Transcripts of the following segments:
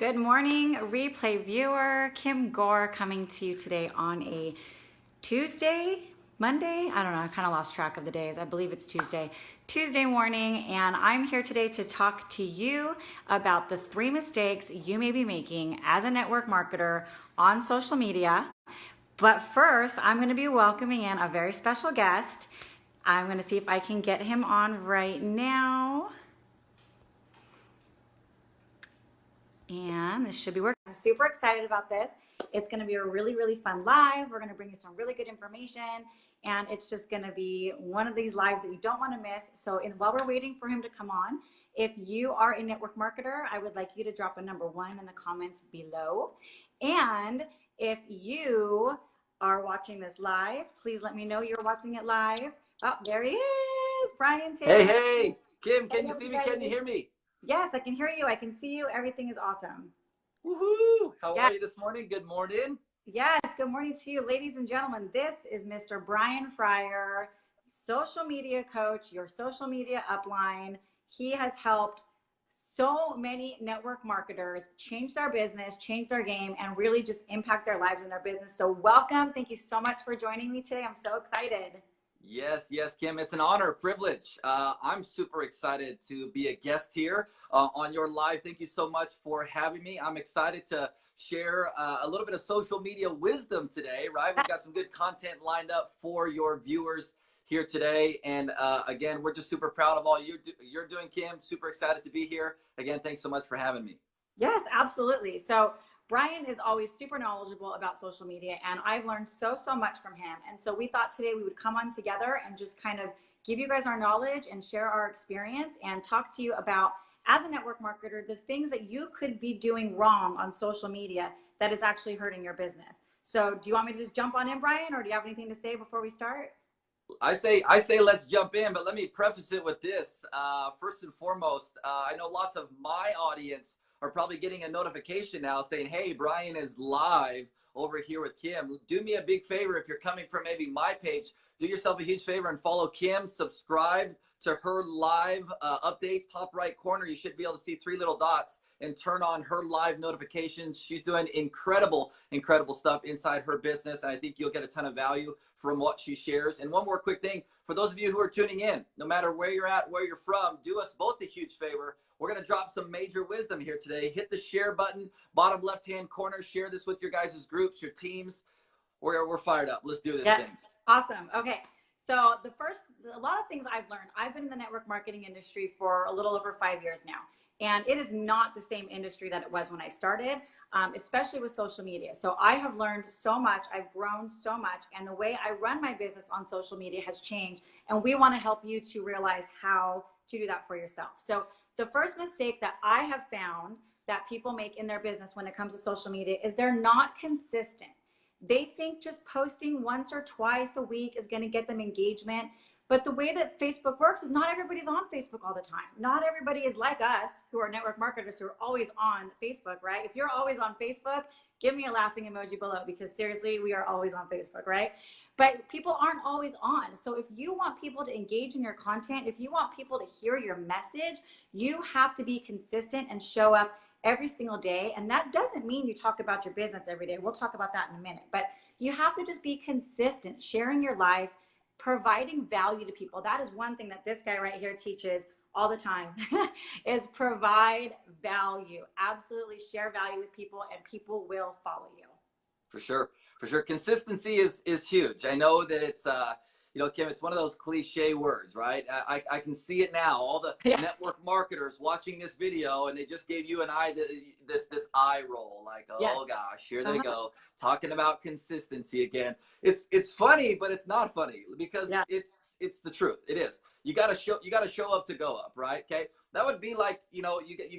Good morning, replay viewer. Kim Gore coming to you today on a Tuesday, Monday? I don't know. I kind of lost track of the days. I believe it's Tuesday morning. And I'm here today to talk to you about the 3 mistakes you may be making as a network marketer on social media. But first, I'm going to be welcoming in a very special guest. I'm going to see if I can get him on right now. And this should be working. I'm super excited about this. It's going to be a really, really fun live. We're going to bring you some really good information, and it's just going to be one of these lives that you don't want to miss. So while we're waiting for him to come on, if you are a network marketer, I would like you to drop a number 1 in the comments below. And if you are watching this live, please let me know you're watching it live. Oh, there he is. Brian's here. Hey, Kim, can you see me? Can you hear me? Yes, I can hear you. I can see you. Everything is awesome. Woohoo! How are you this morning? Good morning. Yes, good morning to you, ladies and gentlemen. This is Mr. Brian Fryer, social media coach, your social media upline. He has helped so many network marketers change their business, change their game, and really just impact their lives and their business. So welcome. Thank you so much for joining me today. I'm so excited. Yes, Kim. It's an honor, a privilege. I'm super excited to be a guest here on your live. Thank you so much for having me. I'm excited to share a little bit of social media wisdom today, right? We've got some good content lined up for your viewers here today. And again, we're just super proud of all you're doing, Kim. Super excited to be here. Again, thanks so much for having me. Yes, absolutely. So Brian is always super knowledgeable about social media, and I've learned so much from him. And so we thought today we would come on together and just kind of give you guys our knowledge and share our experience and talk to you about, as a network marketer, the things that you could be doing wrong on social media that is actually hurting your business. So do you want me to just jump on in, Brian, or do you have anything to say before we start? I say let's jump in, but let me preface it with this. First and foremost, I know lots of my audience are probably getting a notification now saying, hey, Brian is live over here with Kim. Do me a big favor if you're coming from maybe my page. Do yourself a huge favor and follow Kim. Subscribe to her live updates. Top right corner, you should be able to see 3 little dots and turn on her live notifications. She's doing incredible stuff inside her business, and I think you'll get a ton of value from what she shares. And one more quick thing, for those of you who are tuning in, no matter where you're at, where you're from, do us both a huge favor. We're going to drop some major wisdom here today. Hit the share button, bottom left-hand corner. Share this with your guys' groups, your teams. We're fired up. Let's do this thing. Awesome. Okay. So a lot of things I've learned. I've been in the network marketing industry for a little over 5 years now. And it is not the same industry that it was when I started, especially with social media. So I have learned so much. I've grown so much. And the way I run my business on social media has changed. And we want to help you to realize how to do that for yourself. So the first mistake that I have found that people make in their business when it comes to social media is they're not consistent. They think just posting once or twice a week is going to get them engagement. But the way that Facebook works is not everybody's on Facebook all the time. Not everybody is like us who are network marketers who are always on Facebook, right? If you're always on Facebook, give me a laughing emoji below, because seriously, we are always on Facebook, right? But people aren't always on. So if you want people to engage in your content, if you want people to hear your message, you have to be consistent and show up every single day. And that doesn't mean you talk about your business every day. We'll talk about that in a minute. But you have to just be consistent, sharing your life, providing value to people. That is one thing that this guy right here teaches all the time is provide value. Absolutely share value with people, and people will follow you. For sure. Consistency is huge. I know that it's Kim, it's one of those cliche words, right? I can see it now. All the network marketers watching this video, and they just gave you and I this eye roll, like, oh gosh, here they go talking about consistency again. It's funny, but it's not funny, because it's the truth. It is. You got to show up to go up, right? Okay. That would be like, you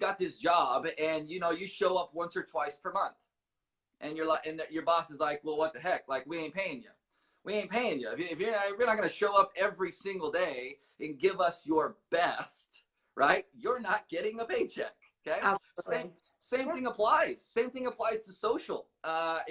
got this job, and you show up once or twice per month, and you're like, and your boss is like, well, what the heck? Like, we ain't paying you. If you're not going to show up every single day and give us your best, right? You're not getting a paycheck. Okay. Same thing applies. Same thing applies to social.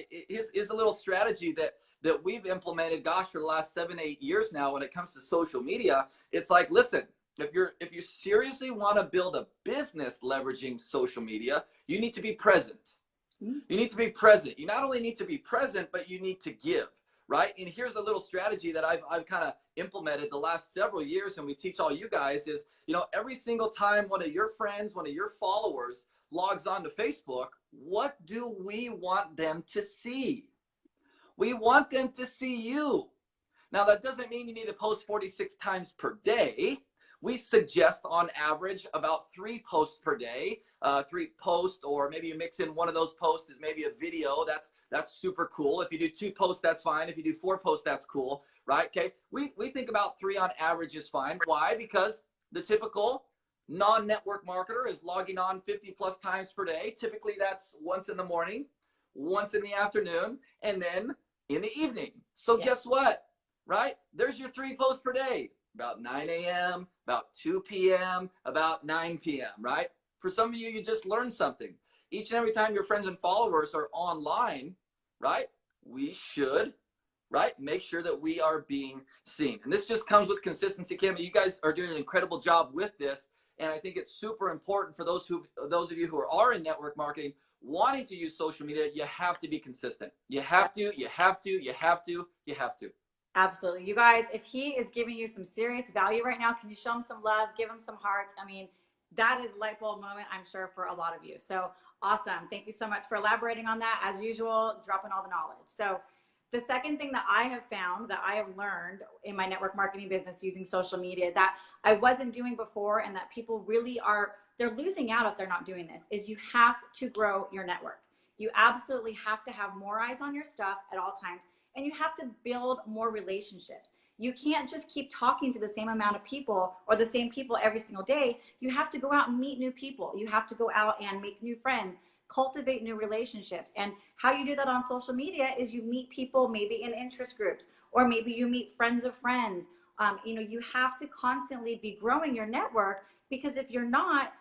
Here's a little strategy that we've implemented, gosh, for the last 7-8 years now when it comes to social media. It's like, listen, if you seriously want to build a business leveraging social media, you need to be present. You need to be present. You not only need to be present, but you need to give, right? And here's a little strategy that I've kind of implemented the last several years, and we teach all you guys is, you know, every single time one of your friends, one of your followers logs on to Facebook, what do we want them to see? We want them to see you. Now, that doesn't mean you need to post 46 times per day. We suggest on average about 3 posts per day, 3 posts, or maybe you mix in one of those posts is maybe a video. That's super cool. If you do 2 posts, that's fine. If you do 4 posts, that's cool, right? Okay. We think about 3 on average is fine. Why? Because the typical non-network marketer is logging on 50 plus times per day. Typically that's once in the morning, once in the afternoon, and then in the evening. So guess what, right? There's your 3 posts per day. About 9 a.m., about 2 p.m., about 9 p.m., right? For some of you, you just learned something. Each and every time your friends and followers are online, right, we should, right, make sure that we are being seen. And this just comes with consistency, Kim. You guys are doing an incredible job with this. And I think it's super important for those of you who are in network marketing, wanting to use social media, you have to be consistent. You have to, you have to, you have to, you have to. Absolutely. You guys, if he is giving you some serious value right now, can you show him some love, give him some hearts? I mean, that is light bulb moment, I'm sure, for a lot of you. So awesome. Thank you so much for elaborating on that. As usual, dropping all the knowledge. So the second thing that I have found, that I have learned in my network marketing business using social media that I wasn't doing before, and that people really are, they're losing out if they're not doing this, is you have to grow your network. You absolutely have to have more eyes on your stuff at all times. And you have to build more relationships. You can't just keep talking to the same amount of people or the same people every single day. You have to go out and meet new people. You have to go out and make new friends, cultivate new relationships. And how you do that on social media is you meet people maybe in interest groups, or maybe you meet friends of friends. You know, you have to constantly be growing your network, because if you're not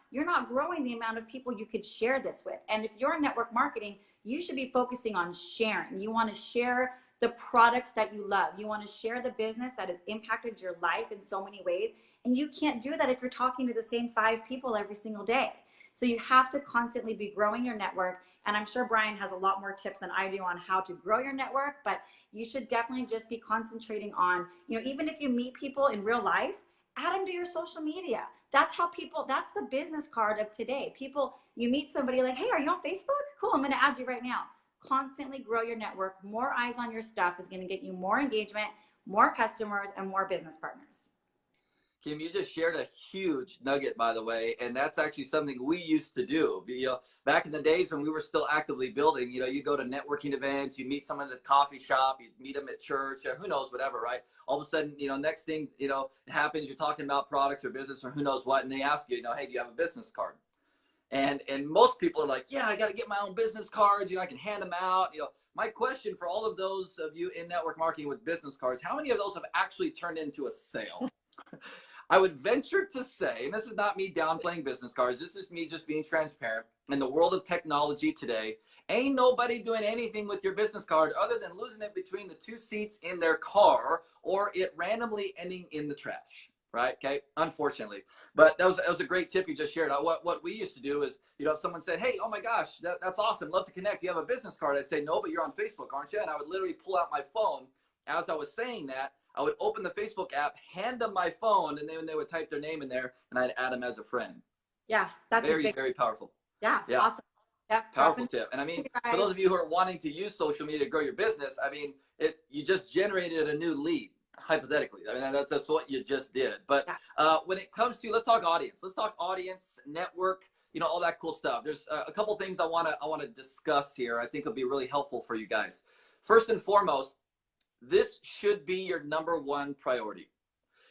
growing the amount of people you could share this with. And if you're in network marketing, you should be focusing on sharing. You want to share the products that you love. You want to share the business that has impacted your life in so many ways. And you can't do that if you're talking to the same 5 people every single day. So you have to constantly be growing your network. And I'm sure Brian has a lot more tips than I do on how to grow your network, but you should definitely just be concentrating on, you know, even if you meet people in real life, add them to your social media. That's how people, that's the business card of today. People, you meet somebody like, hey, are you on Facebook? Cool, I'm going to add you right now. Constantly grow your network. More eyes on your stuff is going to get you more engagement, more customers, and more business partners. Kim, you just shared a huge nugget, by the way, and that's actually something we used to do. You know, back in the days when we were still actively building, you know, you go to networking events, you meet someone at the coffee shop, you meet them at church, who knows, whatever, right? All of a sudden, you know, next thing, you know, happens, you're talking about products or business or who knows what, and they ask you, you know, hey, do you have a business card? And most people are like, yeah, I got to get my own business cards. You know, I can hand them out. You know, my question for all of those of you in network marketing with business cards, how many of those have actually turned into a sale? I would venture to say, and this is not me downplaying business cards, this is me just being transparent. In the world of technology today, ain't nobody doing anything with your business card other than losing it between the 2 seats in their car, or it randomly ending in the trash. Right. Okay. Unfortunately, but that was a great tip you just shared. What we used to do is, you know, if someone said, hey, oh my gosh, that's awesome, love to connect, you have a business card, I'd say, no, but you're on Facebook, aren't you? And I would literally pull out my phone. As I was saying that, I would open the Facebook app, hand them my phone, and then they would type their name in there, and I'd add them as a friend. Yeah, that's very powerful. Yeah, awesome. Yeah, powerful tip. And I mean, for those of you who are wanting to use social media to grow your business, I mean, you just generated a new lead. Hypothetically, I mean, that's what you just did. But when it comes to, let's talk audience, network, you know, all that cool stuff. There's a couple things I want to discuss here. I think it'll be really helpful for you guys. First and foremost, this should be your #1 priority.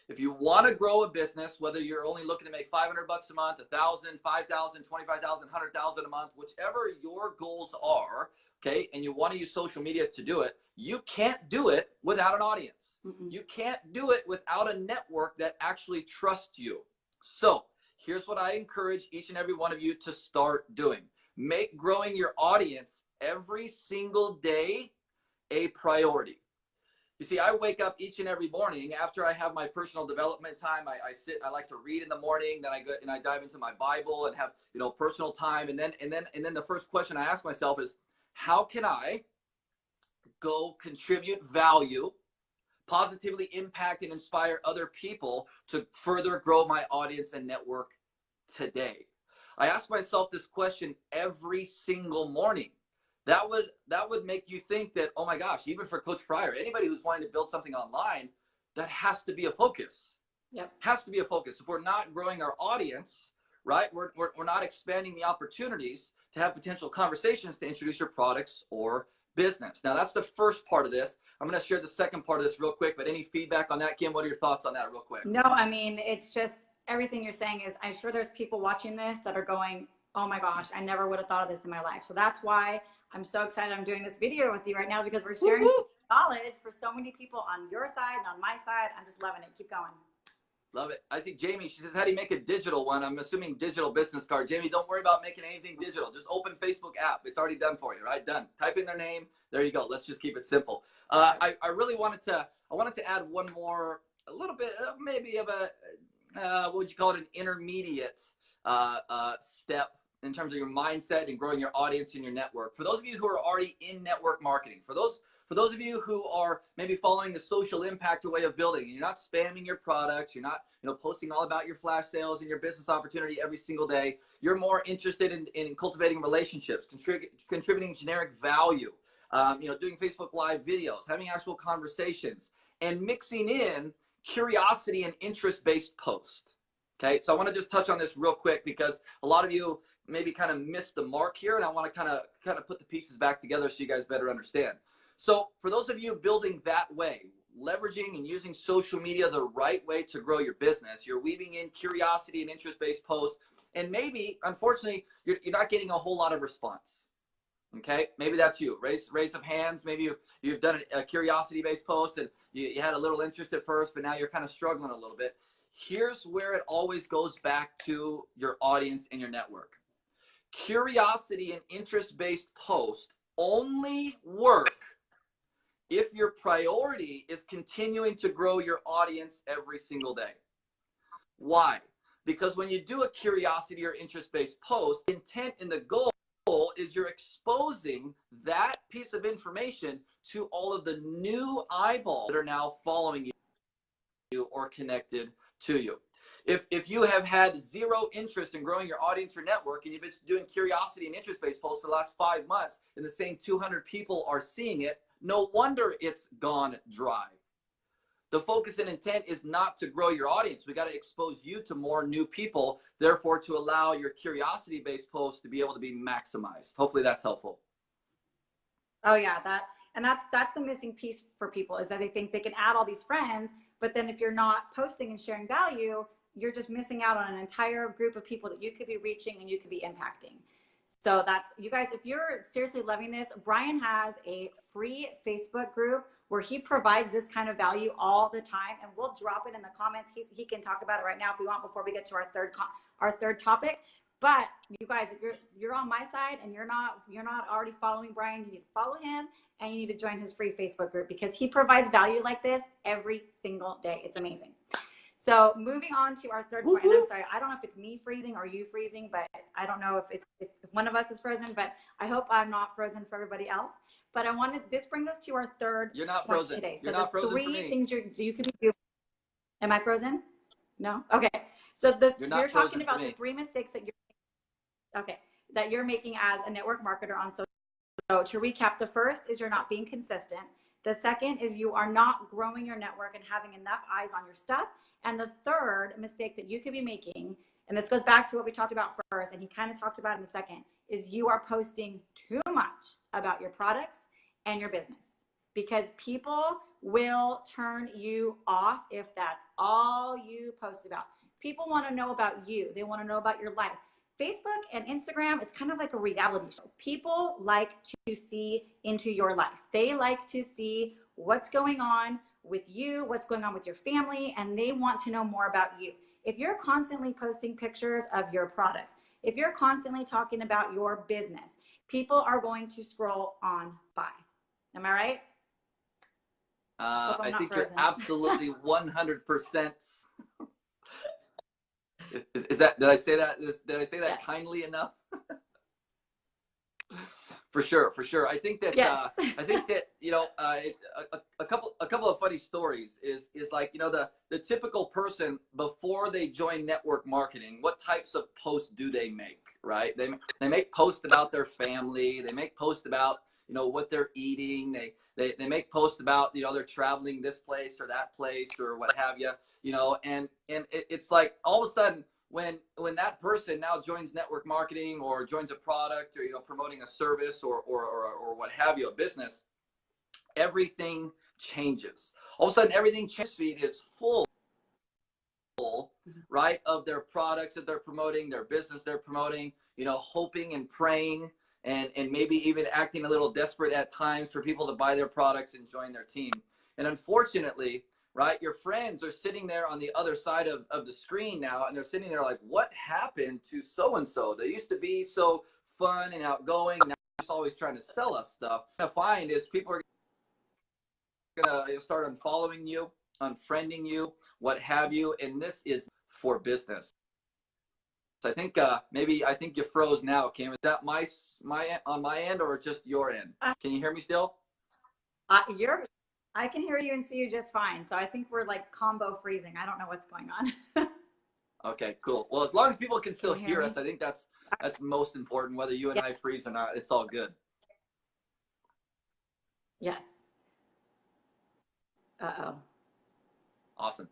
If you want to grow a business, whether you're only looking to make $500 a month, 1,000, 5,000, 25,000, 100,000 a month, whichever your goals are, okay, and you want to use social media to do it, you can't do it without an audience. You can't do it without a network that actually trusts you. So here's what I encourage each and every one of you to start doing. Make growing your audience every single day a priority. You see, I wake up each and every morning after I have my personal development time. I sit, I like to read in the morning, then I go and I dive into my Bible and have, you know, personal time. And then the first question I ask myself is, how can I go contribute value, positively impact and inspire other people to further grow my audience and network today? I ask myself this question every single morning. That would make you think that, oh my gosh, even for Coach Fryer, anybody who's wanting to build something online, that has to be a focus. Yep. Has to be a focus. If we're not growing our audience, right, we're not expanding the opportunities to have potential conversations to introduce your products or business. Now, that's the first part of this. I'm going to share the second part of this real quick, but any feedback on that, Kim? What are your thoughts on that real quick? No, I mean, it's just everything you're saying is, I'm sure there's people watching this that are going, oh my gosh, I never would have thought of this in my life. So that's why I'm so excited I'm doing this video with you right now, because we're sharing knowledge for so many people on your side and on my side. I'm just loving it. Keep going. Love it. I see Jamie, she says, how do you make a digital one? I'm assuming digital business card. Jamie, don't worry about making anything digital. Just open Facebook app. It's already done for you, right? Done. Type in their name. There you go. Let's just keep it simple. I really wanted to add one more, a little bit, maybe of a, what would you call it? An intermediate step in terms of your mindset and growing your audience and your network. For those of you who are already in network marketing, for those of you who are maybe following the social impact way of building, and you're not spamming your products, you're not, you know, posting all about your flash sales and your business opportunity every single day, you're more interested in cultivating relationships, contributing generic value, you know, doing Facebook Live videos, having actual conversations, and mixing in curiosity and interest-based posts. Okay, so I want to just touch on this real quick because a lot of you maybe kind of missed the mark here, and I want to kind of put the pieces back together so you guys better understand. So for those of you building that way, leveraging and using social media the right way to grow your business, you're weaving in curiosity and interest-based posts, and maybe, unfortunately, you're not getting a whole lot of response. Okay, maybe that's you. Raise of hands. Maybe you've done a curiosity-based post and you had a little interest at first, but now you're kind of struggling a little bit. Here's where it always goes back to your audience and your network. Curiosity and interest-based posts only work if your priority is continuing to grow your audience every single day. Why? Because when you do a curiosity or interest-based post, intent and the goal is you're exposing that piece of information to all of the new eyeballs that are now following you or connected to you. If you have had zero interest in growing your audience or network, and you've been doing curiosity and interest-based posts for the last 5 months, and the same 200 people are seeing it, no wonder it's gone dry. The focus and intent is not to grow your audience. We got to expose you to more new people, therefore to allow your curiosity-based posts to be able to be maximized. Hopefully that's helpful. Oh yeah, that's the missing piece for people, is that they think they can add all these friends, but then if you're not posting and sharing value, you're just missing out on an entire group of people that you could be reaching and you could be impacting. So that's, you guys, if you're seriously loving this, Brian has a free Facebook group where he provides this kind of value all the time, and we'll drop it in the comments. He can talk about it right now if we want before we get to our third topic. But you guys, if you're on my side and you're not already following Brian, you need to follow him and you need to join his free Facebook group, because he provides value like this every single day. It's amazing. So moving on to our third point, and I'm sorry, I don't know if it's me freezing or you freezing, but I don't know if one of us is frozen, but I hope I'm not frozen for everybody else. But this brings us to our third You're not point frozen today. You're So not frozen three for me. things you could be doing. Am I frozen? No? Okay. So you're talking about the 3 mistakes that you're making as a network marketer on social. So to recap, the first is you're not being consistent. The second is you are not growing your network and having enough eyes on your stuff. And the third mistake that you could be making, and this goes back to what we talked about first, and he kind of talked about in the second, is you are posting too much about your products and your business, because people will turn you off if that's all you post about. People want to know about you. They want to know about your life. Facebook and Instagram is kind of like a reality show. People like to see into your life. They like to see what's going on with you, what's going on with your family, and they want to know more about you. If you're constantly posting pictures of your products, if you're constantly talking about your business, people are going to scroll on by. Am I right? Hope I'm I not think you're frozen. absolutely 100%. Is that, did I say that? Did I say that Yes. kindly enough? For sure, for sure. I think that Yes. you know, a couple of funny stories is like, you know, the typical person before they join network marketing, what types of posts do they make, right? They make posts about their family, they make posts about, you know, what they're eating, they make posts about, you know, they're traveling this place or that place or what have you, you know, and it's like all of a sudden when that person now joins network marketing or joins a product or, you know, promoting a service or what have you, a business, everything changes. All of a sudden everything changes. Feed is full, right, of their products that they're promoting, their business they're promoting, you know, hoping and praying and maybe even acting a little desperate at times for people to buy their products and join their team. And unfortunately, right, your friends are sitting there on the other side of the screen now, and they're sitting there like, what happened to so-and-so? They used to be so fun and outgoing. Now they're just always trying to sell us stuff. What I find is people are gonna start unfollowing you, unfriending you, what have you, and this is for business. So I think you froze now, Kim. Is that my on my end or just your end? Can you hear me still? I can hear you and see you just fine. So I think we're like combo freezing. I don't know what's going on. Okay, cool. Well, as long as people can still Can you hear me? us, I think that's most important. Whether you and I freeze or not, it's all good. Yes. Uh-oh. Awesome.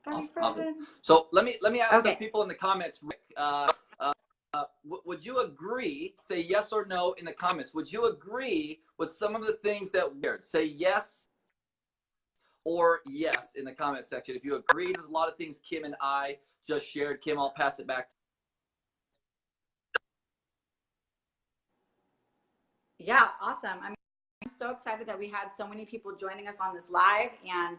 Are we Awesome. frozen? Awesome. So let me ask Okay. the people in the comments, Rick, would you agree, say yes or no in the comments, would you agree with some of the things that we shared? Say yes or yes in the comment section. If you agreed with a lot of things Kim and I just shared, Kim, I'll pass it back to you. Yeah, awesome. I'm so excited that we had so many people joining us on this live and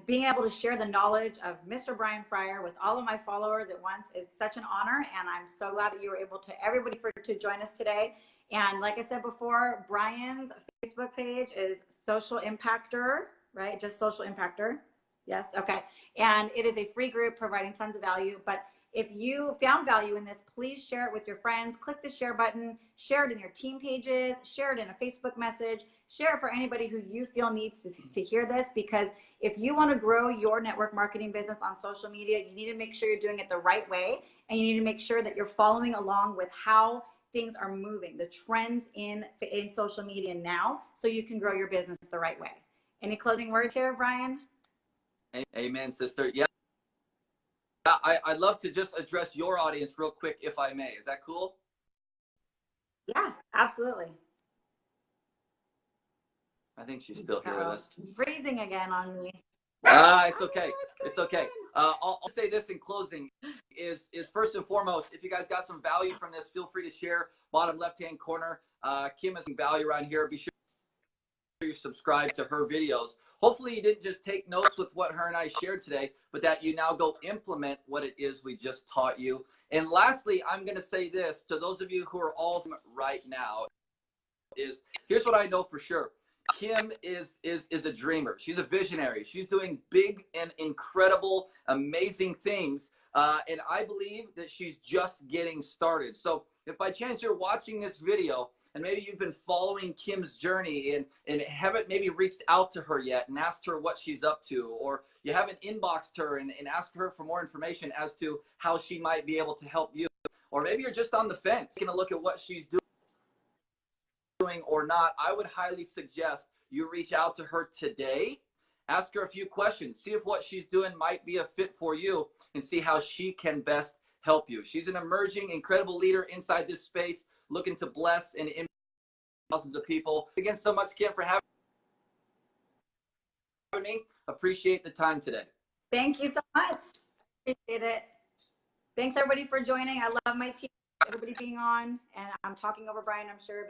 being able to share the knowledge of Mr. Brian Fryer with all of my followers at once is such an honor. And I'm so glad that you were able to, everybody to join us today. And like I said before, Brian's Facebook page is Social Impactor, right? Just Social Impactor. Yes. Okay. And it is a free group providing tons of value. But if you found value in this, please share it with your friends. Click the share button, share it in your team pages, share it in a Facebook message, share it for anybody who you feel needs to hear this, because if you want to grow your network marketing business on social media, you need to make sure you're doing it the right way. And you need to make sure that you're following along with how things are moving, the trends in social media now, so you can grow your business the right way. Any closing words here, Brian? Amen, sister. Yeah. I'd love to just address your audience real quick, if I may. Is that cool? Yeah, absolutely. I think she's still here with us. Freezing again on me. It's okay. It's okay. I'll say this in closing is first and foremost, if you guys got some value from this, feel free to share. Bottom left-hand corner, Kim has some value around here. Be sure you subscribe to her videos. Hopefully you didn't just take notes with what her and I shared today, but that you now go implement what it is we just taught you. And lastly, I'm going to say this to those of you who are all right now is here's what I know for sure. Kim is a dreamer. She's a visionary. She's doing big and incredible, amazing things. And I believe that she's just getting started. So if by chance you're watching this video and maybe you've been following Kim's journey and haven't maybe reached out to her yet and asked her what she's up to, or you haven't inboxed her and asked her for more information as to how she might be able to help you, or maybe you're just on the fence, taking a look at what she's doing or not, I would highly suggest you reach out to her today, ask her a few questions, see if what she's doing might be a fit for you, and see how she can best help you. She's an emerging, incredible leader inside this space, looking to bless and impact thousands of people. Again, so much, Kim, for having me. Appreciate the time today. Thank you so much. Appreciate it. Thanks everybody for joining. I love my team, everybody being on, and I'm talking over Brian, I'm sure.